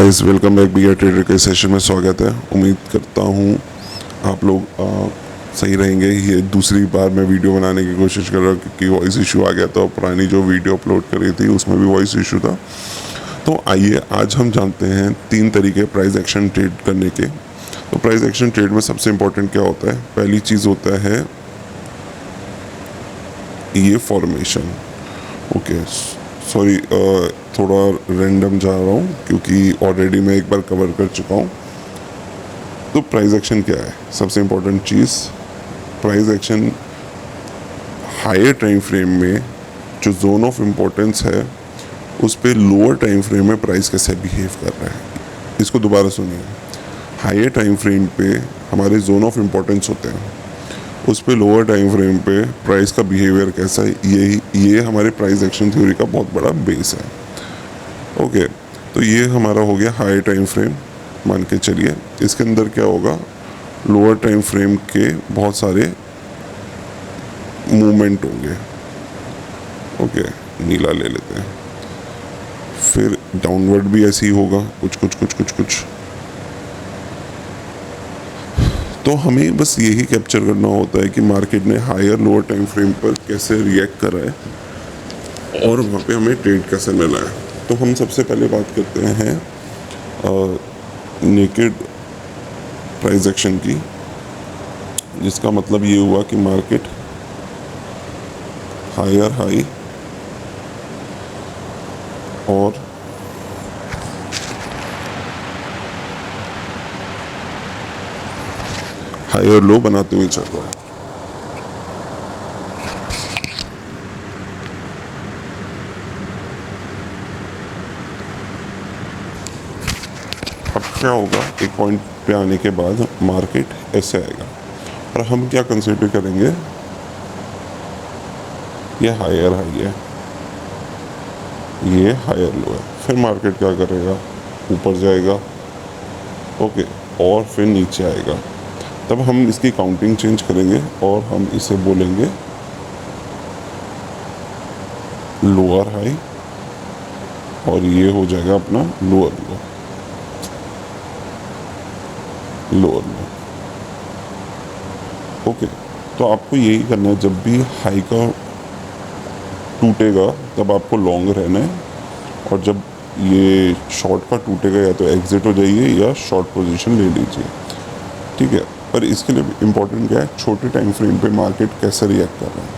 Guys welcome back Bear Trader के session में स्वागत है। उम्मीद करता हूँ आप लोग सही रहेंगे। ये दूसरी बार मैं वीडियो बनाने की कोशिश कर रहा हूँ क्योंकि वॉइस इशू आ गया था। पुरानी जो वीडियो अपलोड करी थी उसमें भी वॉइस इशू था। तो आइए आज हम जानते हैं 3 तरीके प्राइस एक्शन ट्रेड करने के। तो प्राइस एक्शन ट्रेड में सबसे इम्पोर्टेंट क्या होता है? पहली चीज़ होता है ये फॉर्मेशन। ओके सॉरी, थोड़ा रैंडम जा रहा हूँ क्योंकि ऑलरेडी मैं एक बार कवर कर चुका हूँ। तो प्राइस एक्शन क्या है? सबसे इम्पोर्टेंट चीज़, price action higher time frame में जो जोन ऑफ इम्पोर्टेंस है उस पर लोअर टाइम फ्रेम में प्राइस कैसे बिहेव कर रहा है। इसको दोबारा सुनिए। हायर टाइम फ्रेम पे हमारे जोन ऑफ इम्पोर्टेंस होते हैं, उस पे लोअर टाइम फ्रेम पे प्राइस का बिहेवियर कैसा है, ये हमारे प्राइस एक्शन थ्योरी का बहुत बड़ा बेस है। ओके, तो ये हमारा हो गया हाई टाइम फ्रेम। मान के चलिए इसके अंदर क्या होगा, लोअर टाइम फ्रेम के बहुत सारे मूवमेंट होंगे। ओके, नीला ले लेते हैं। फिर डाउनवर्ड भी ऐसे ही होगा, कुछ कुछ कुछ कुछ कुछ। तो हमें बस यही कैप्चर करना होता है कि मार्केट ने हायर लोअर टाइम फ्रेम पर कैसे रिएक्ट करा है और वहाँ पे हमें ट्रेड कैसे मिला है। तो हम सबसे पहले बात करते हैं नेकेड प्राइस एक्शन की, जिसका मतलब ये हुआ कि मार्केट हायर हाई और हायर लो बनाते हुए चल रहा है। अब क्या होगा, एक पॉइंट पे आने के बाद मार्केट ऐसे आएगा और हम क्या कंसीडर करेंगे, ये हायर हाई है, ये हायर लो है। फिर मार्केट क्या करेगा, ऊपर जाएगा, ओके, और फिर नीचे आएगा। तब हम इसकी काउंटिंग चेंज करेंगे और हम इसे बोलेंगे लोअर हाई और ये हो जाएगा अपना लोअर लो, लोअर लो। ओके, तो आपको यही करना है, जब भी हाई का टूटेगा तब आपको लॉन्ग रहना है, और जब ये शॉर्ट का टूटेगा या तो एग्जिट हो जाइए या शॉर्ट पोजीशन ले लीजिए। ठीक है, पर इसके लिए इम्पोर्टेंट क्या है, छोटे टाइम फ्रेम पे मार्केट कैसे रिएक्ट कर रहा है।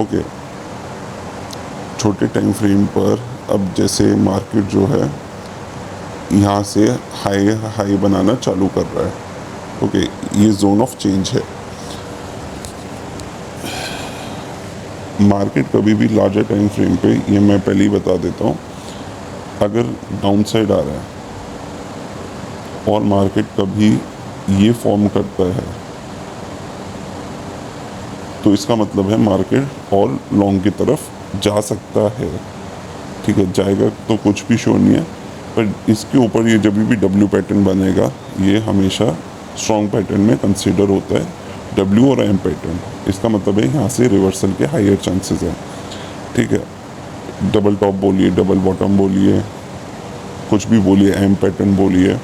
ओके, छोटे टाइम फ्रेम पर अब जैसे मार्केट जो है यहाँ से हाई हाई बनाना चालू कर रहा है। ओके, ये जोन ऑफ चेंज है। मार्केट कभी भी लार्जर टाइम फ्रेम पे, ये मैं पहले ही बता देता हूँ, अगर डाउन साइड आ रहा है और मार्केट कभी ये फॉर्म करता है तो इसका मतलब है मार्केट और लॉन्ग की तरफ जा सकता है। ठीक है, जाएगा तो कुछ भी शो नहीं है, पर इसके ऊपर ये जब भी डब्ल्यू पैटर्न बनेगा ये हमेशा स्ट्रॉन्ग पैटर्न में कंसीडर होता है, डब्ल्यू और एम पैटर्न। इसका मतलब है यहाँ से रिवर्सल के हायर चांसेस हैं। ठीक है, डबल टॉप बोलिए, डबल बॉटम बोलिए, कुछ भी बोलिए, एम पैटर्न बोलिए।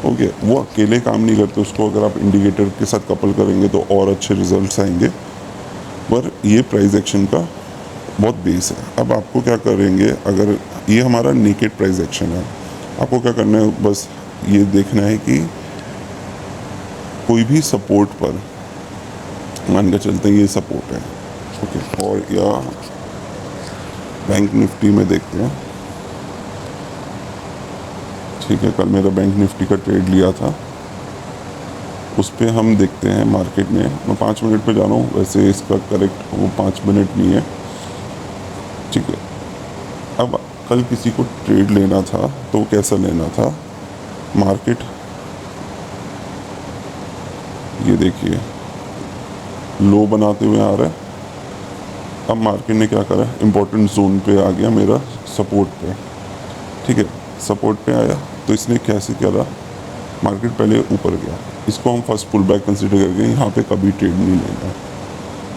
ओके, वो अकेले काम नहीं करते, उसको अगर आप इंडिकेटर के साथ कपल करेंगे तो और अच्छे रिजल्ट्स आएंगे। पर ये प्राइस एक्शन का बहुत बेस है। अब आपको क्या करेंगे, अगर ये हमारा नेकेड प्राइस एक्शन है, आपको क्या करना है, बस ये देखना है कि कोई भी सपोर्ट पर, मान कर चलते हैं ये सपोर्ट है, ओके, और या बैंक निफ्टी में देखते हैं। ठीक है, कल मेरा बैंक निफ्टी का ट्रेड लिया था, उस पर हम देखते हैं मार्केट ने, मैं 5 मिनट पे जा रहा हूँ, वैसे इसका करेक्ट वो 5 मिनट नहीं है। ठीक है, अब कल किसी को ट्रेड लेना था तो कैसा लेना था, मार्केट ये देखिए लो बनाते हुए आ रहा है। अब मार्केट ने क्या करा, इम्पोर्टेंट जोन पे आ गया मेरा, सपोर्ट पे। ठीक है, सपोर्ट पे आया तो इसने कैसे करा, मार्केट पहले ऊपर गया, इसको हम फर्स्ट पुल बैक कंसिडर करके यहाँ पे कभी ट्रेड नहीं लेना।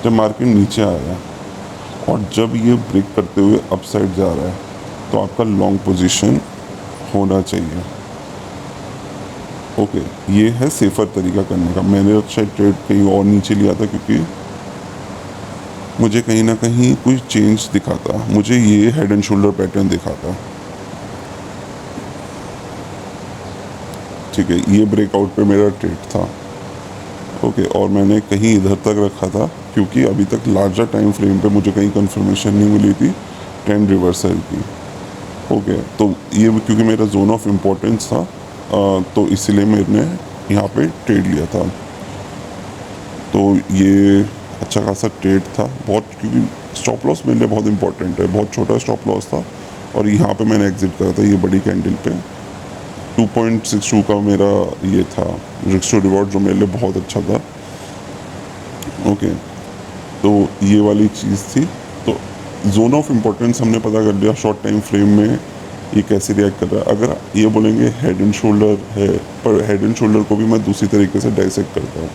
जब मार्केट नीचे आया और जब ये ब्रेक करते हुए अपसाइड जा रहा है तो आपका लॉन्ग पोजीशन होना चाहिए। ओके, ये है सेफ़र तरीका करने का। मैंने शायद ट्रेड कहीं और नीचे लिया था क्योंकि मुझे कहीं ना कहीं कोई चेंज दिखा था, मुझे ये हेड एंड शोल्डर पैटर्न दिखा था। ठीक है, ये ब्रेकआउट पे मेरा ट्रेड था। ओके, और मैंने कहीं इधर तक रखा था क्योंकि अभी तक लार्जर टाइम फ्रेम पे मुझे कहीं कंफर्मेशन नहीं मिली थी ट्रेंड रिवर्सल की। ओके, तो ये क्योंकि मेरा जोन ऑफ इम्पोर्टेंस था, तो इसलिए मैंने यहाँ पे ट्रेड लिया था। तो ये अच्छा खासा ट्रेड था बहुत, क्योंकि स्टॉप लॉस मेरे लिए बहुत इंपॉर्टेंट है। बहुत छोटा स्टॉप लॉस था और यहाँ पे मैंने एग्जिट करा था ये बड़ी कैंडल पे। 2.62 का मेरा ये था रिस्क टू रिवॉर्ड, जो मेरे लिए बहुत अच्छा था। ओके, तो ये वाली चीज़ थी। तो जोन ऑफ इम्पोर्टेंस हमने पता कर लिया, शॉर्ट टाइम फ्रेम में ये कैसे रिएक्ट कर रहा है। अगर ये बोलेंगे हेड एंड शोल्डर है, पर हेड एंड शोल्डर को भी मैं दूसरी तरीके से डाइसेक्ट करता हूँ।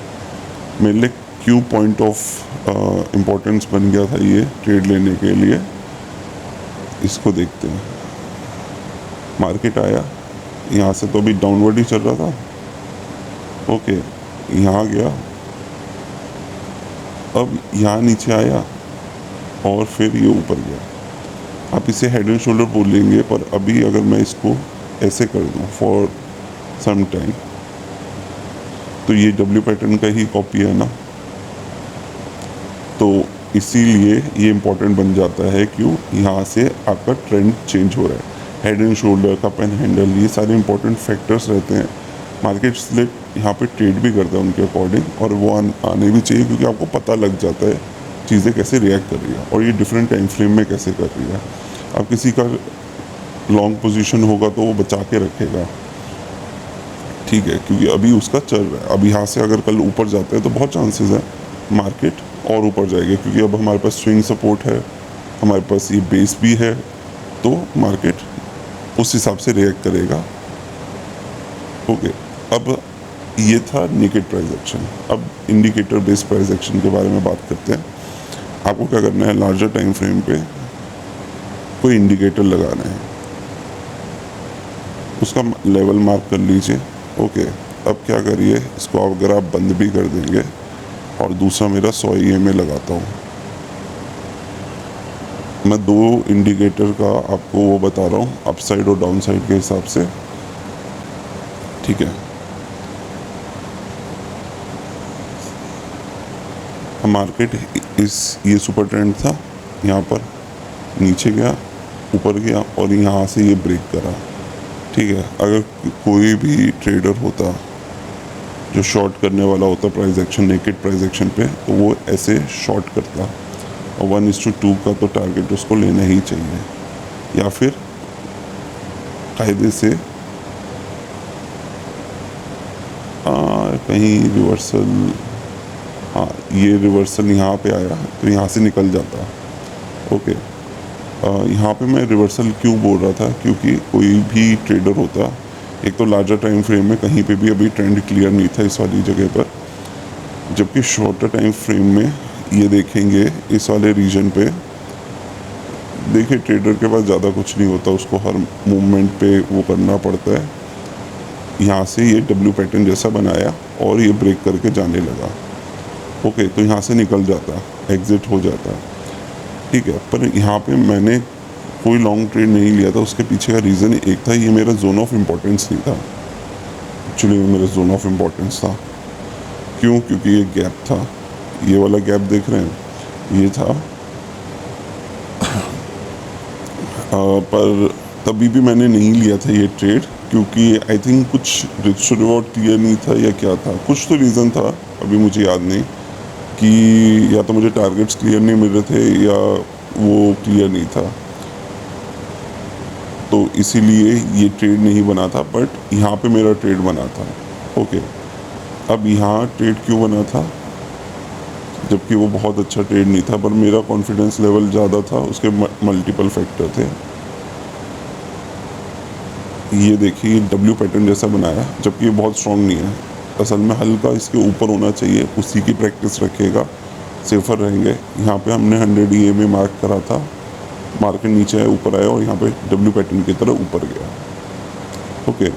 मेरे लिए क्यों पॉइंट ऑफ इम्पोर्टेंस बन गया था ये ट्रेड लेने के लिए, इसको देखते हैं। मार्केट आया यहाँ से, तो अभी डाउनवर्ड ही चल रहा था। ओके, यहाँ गया, अब यहाँ नीचे आया और फिर ये ऊपर गया। आप इसे हेड एंड शोल्डर बोलेंगे, पर अभी अगर मैं इसको ऐसे कर दूँ फॉर सम टाइम, तो ये डब्ल्यू पैटर्न का ही कॉपी है ना, तो इसीलिए ये इम्पोर्टेंट बन जाता है। क्यों? यहाँ से आपका ट्रेंड चेंज हो रहा है। Head and shoulder, cup and handle, ये सारे इंपॉर्टेंट फैक्टर्स रहते हैं। मार्केट इसलिए यहाँ पे ट्रेड भी करता है उनके अकॉर्डिंग, और वो आने भी चाहिए, क्योंकि आपको पता लग जाता है चीज़ें कैसे रिएक्ट कर रही है और ये डिफरेंट टाइम फ्रेम में कैसे कर रही है। अब किसी का लॉन्ग पोजीशन होगा तो वो बचा के रखेगा, ठीक है, क्योंकि अभी उसका चल रहा है। अब यहाँ से अगर कल ऊपर जाता है तो बहुत चांसेस है मार्केट और ऊपर जाएगी, क्योंकि अब हमारे पास स्विंग सपोर्ट है, हमारे पास ये बेस भी है, तो मार्केट उस हिसाब से रिएक्ट करेगा। ओके, अब ये था नेकेड प्राइस एक्शन। अब इंडिकेटर बेस्ड प्राइस एक्शन के बारे में बात करते हैं। आपको क्या करना है, लार्जर टाइम फ्रेम पे कोई इंडिकेटर लगाना है, उसका लेवल मार्क कर लीजिए। ओके, अब क्या करिए, इसको अगर आप बंद भी कर देंगे, और दूसरा मेरा 100 EMA लगाता हूँ। मैं 2 इंडिकेटर का आपको वो बता रहा हूँ, अप साइड और डाउन साइड के हिसाब से, ठीक है। मार्केट ये सुपर ट्रेंड था, यहाँ पर नीचे गया, ऊपर गया, और यहाँ से ये ब्रेक करा, ठीक है। अगर कोई भी ट्रेडर होता जो शॉर्ट करने वाला होता price action, naked price action पे, तो वो ऐसे शॉर्ट करता, और 1:2 का तो टारगेट उसको लेना ही चाहिए, या फिर कायदे से कहीं रिवर्सल, हाँ ये रिवर्सल यहाँ पे आया तो यहाँ से निकल जाता। ओके, यहाँ पे मैं रिवर्सल क्यों बोल रहा था, क्योंकि कोई भी ट्रेडर होता, एक तो लार्जर टाइम फ्रेम में कहीं पे भी अभी ट्रेंड क्लियर नहीं था इस वाली जगह पर, जबकि शॉर्टर टाइम फ्रेम में ये देखेंगे इस वाले रीजन पे, देखिए ट्रेडर के पास ज़्यादा कुछ नहीं होता, उसको हर मूवमेंट पे वो करना पड़ता है। यहाँ से ये डब्ल्यू पैटर्न जैसा बनाया और ये ब्रेक करके जाने लगा। ओके, तो यहाँ से निकल जाता, एग्जिट हो जाता, ठीक है। पर यहाँ पे मैंने कोई लॉन्ग ट्रेड नहीं लिया था। उसके पीछे का रीज़न एक था, ये मेरा जोन ऑफ इम्पोर्टेंस नहीं था। एक्चुअली मेरा जोन ऑफ इम्पोर्टेंस था, क्यों? क्योंकि ये गैप था, ये वाला गैप देख रहे हैं, ये था। पर तभी भी मैंने नहीं लिया था ये ट्रेड, क्योंकि आई थिंक कुछ रिस्क टू रिवॉर्ड क्लियर नहीं था या क्या था, कुछ तो रीज़न था, अभी मुझे याद नहीं, कि या तो मुझे टारगेट्स क्लियर नहीं मिल रहे थे या वो क्लियर नहीं था, तो इसीलिए ये ट्रेड नहीं बना था। बट यहाँ पे मेरा ट्रेड बना था। ओके, अब यहाँ ट्रेड क्यों बना था, जबकि वो बहुत अच्छा ट्रेड नहीं था, पर मेरा कॉन्फिडेंस लेवल ज़्यादा था, उसके मल्टीपल फैक्टर थे। ये देखिए डब्ल्यू पैटर्न जैसा बनाया, जबकि ये बहुत स्ट्रॉन्ग नहीं है, असल में हल्का इसके ऊपर होना चाहिए, उसी की प्रैक्टिस रखिएगा, सेफर रहेंगे। यहाँ पे हमने 100 EMA मार्क करा था, मार्केट नीचे आया, ऊपर आया, और यहाँ पे डब्ल्यू पैटर्न की तरह ऊपर गया। ओके,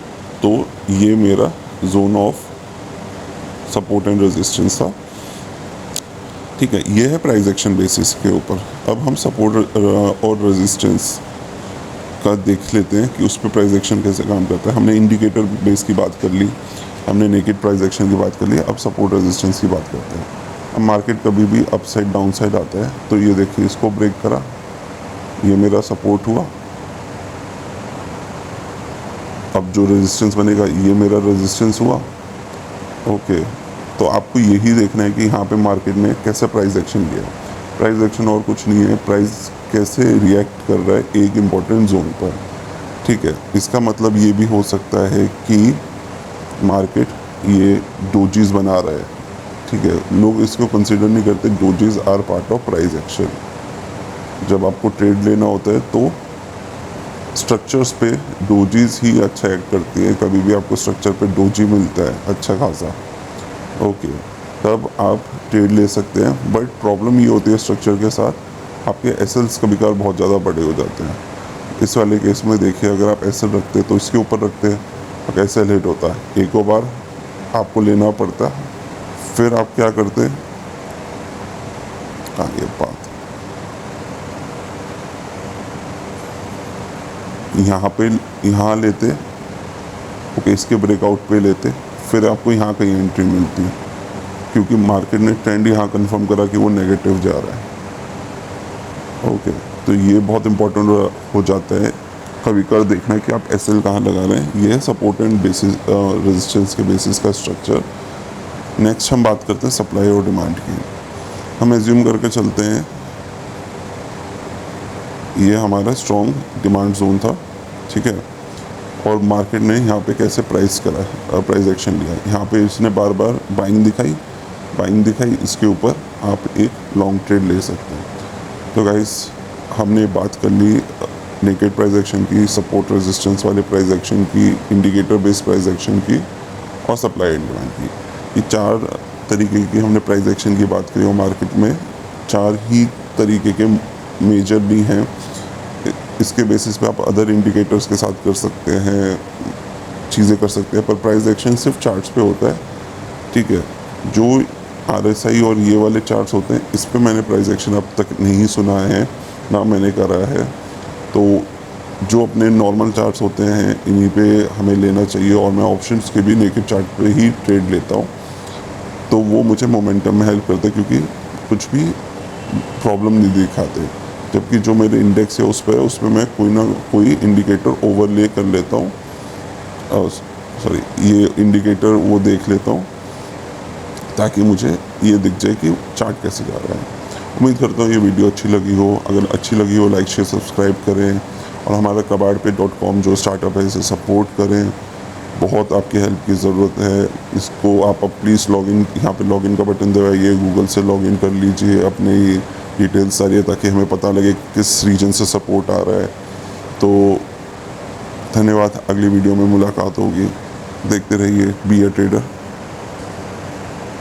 तो ये मेरा zone of support and resistance था। ठीक है, ये है प्राइस एक्शन बेसिस के ऊपर। अब हम सपोर्ट और रेजिस्टेंस का देख लेते हैं कि उस पर प्राइस एक्शन कैसे काम करता है। हमने इंडिकेटर बेस की बात कर ली, हमने नेकेड प्राइस एक्शन की बात कर ली, अब सपोर्ट रेजिस्टेंस की बात करते हैं। अब मार्केट कभी भी अप साइड डाउन साइड आता है, तो ये देखिए इसको ब्रेक करा, ये मेरा सपोर्ट हुआ। अब जो रेजिस्टेंस बनेगा ये मेरा रेजिस्टेंस हुआ। ओके, तो आपको यही देखना है कि यहाँ पे मार्केट ने कैसे प्राइस एक्शन लिया। प्राइस एक्शन और कुछ नहीं है, प्राइस कैसे रिएक्ट कर रहा है एक इम्पॉर्टेंट जोन पर। ठीक है, इसका मतलब ये भी हो सकता है कि मार्केट ये डोजीज बना रहा है। ठीक है, लोग इसको कंसिडर नहीं करते, dojis are part of price action. जब आपको ट्रेड लेना होता है तो स्ट्रक्चर्स पे डोजीज ही अच्छा एक्ट करती है। कभी भी आपको स्ट्रक्चर पे डोजी मिलता है अच्छा खासा, ओके, तब आप ट्रेड ले सकते हैं। बट प्रॉब्लम ये होती है स्ट्रक्चर के साथ, आपके एसएल्स कभी कभार बहुत ज़्यादा बड़े हो जाते हैं। इस वाले केस में देखिए, अगर आप एसएल रखते हैं तो इसके ऊपर रखते हैं, तो एसएल हिट होता है, एक बार आपको लेना पड़ता है। फिर आप क्या करते हैं, ये बात यहाँ लेते, ओके, इसके ब्रेकआउट पे लेते, फिर आपको यहाँ कहीं एंट्री मिलती है, क्योंकि मार्केट ने ट्रेंड यहाँ कंफर्म करा कि वो नेगेटिव जा रहा है। ओके, तो ये बहुत इंपॉर्टेंट हो जाता है कभी कभार देखना कि आप एसएल कहाँ लगा रहे हैं। ये है सपोर्ट एंड बेसिस रेजिस्टेंस के बेसिस का स्ट्रक्चर। नेक्स्ट हम बात करते हैं सप्लाई और डिमांड की। हम एज्यूम करके चलते हैं ये हमारा स्ट्रॉन्ग डिमांड जोन था, ठीक है, और मार्केट ने यहाँ पे कैसे प्राइस करा, प्राइस एक्शन लिया। यहाँ पे इसने बार बार बाइंग दिखाई, इसके ऊपर आप एक लॉन्ग ट्रेड ले सकते हैं। तो गाइस, हमने बात कर ली नेकेड प्राइस एक्शन की, सपोर्ट रेजिस्टेंस वाले प्राइस एक्शन की, इंडिकेटर बेस्ड प्राइस एक्शन की, और सप्लाई एंड डिमांड की। ये 4 तरीके की हमने प्राइस एक्शन की बात करी, और मार्केट में 4 ही तरीके के मेजर भी हैं। इसके बेसिस पे आप अदर इंडिकेटर्स के साथ कर सकते हैं, चीज़ें कर सकते हैं, पर प्राइस एक्शन सिर्फ चार्ट्स पे होता है। ठीक है, जो RSI और ये वाले चार्ट्स होते हैं, इस पे मैंने प्राइस एक्शन अब तक नहीं सुना है, ना मैंने करा है। तो जो अपने नॉर्मल चार्ट्स होते हैं, इन्हीं पे हमें लेना चाहिए, और मैं ऑप्शंस के भी नेकेड चार्ट पे ही ट्रेड लेता हूँ। तो वो मुझे मोमेंटम में हेल्प करता है, क्योंकि कुछ भी प्रॉब्लम नहीं दिखाते। जबकि जो मेरे इंडेक्स है उस पर मैं कोई ना कोई इंडिकेटर ओवरले कर लेता हूँ, सॉरी, ये इंडिकेटर वो देख लेता हूँ, ताकि मुझे ये दिख जाए कि चार्ट कैसे जा रहा है। उम्मीद करता हूँ ये वीडियो अच्छी लगी हो। अगर अच्छी लगी हो, लाइक शेयर सब्सक्राइब करें, और हमारा कबाड़पे.com जो स्टार्टअप है, इसे सपोर्ट करें। बहुत आपकी हेल्प की ज़रूरत है। इसको आप प्लीज़ लॉगिन, यहाँ पे लॉगिन का बटन दबाइए, गूगल से लॉगिन कर लीजिए अपनी डिटेल्स सारी, ताकि हमें पता लगे किस रीजन से सपोर्ट आ रहा है। तो धन्यवाद, अगली वीडियो में मुलाकात होगी। देखते रहिए बी अ ट्रेडर।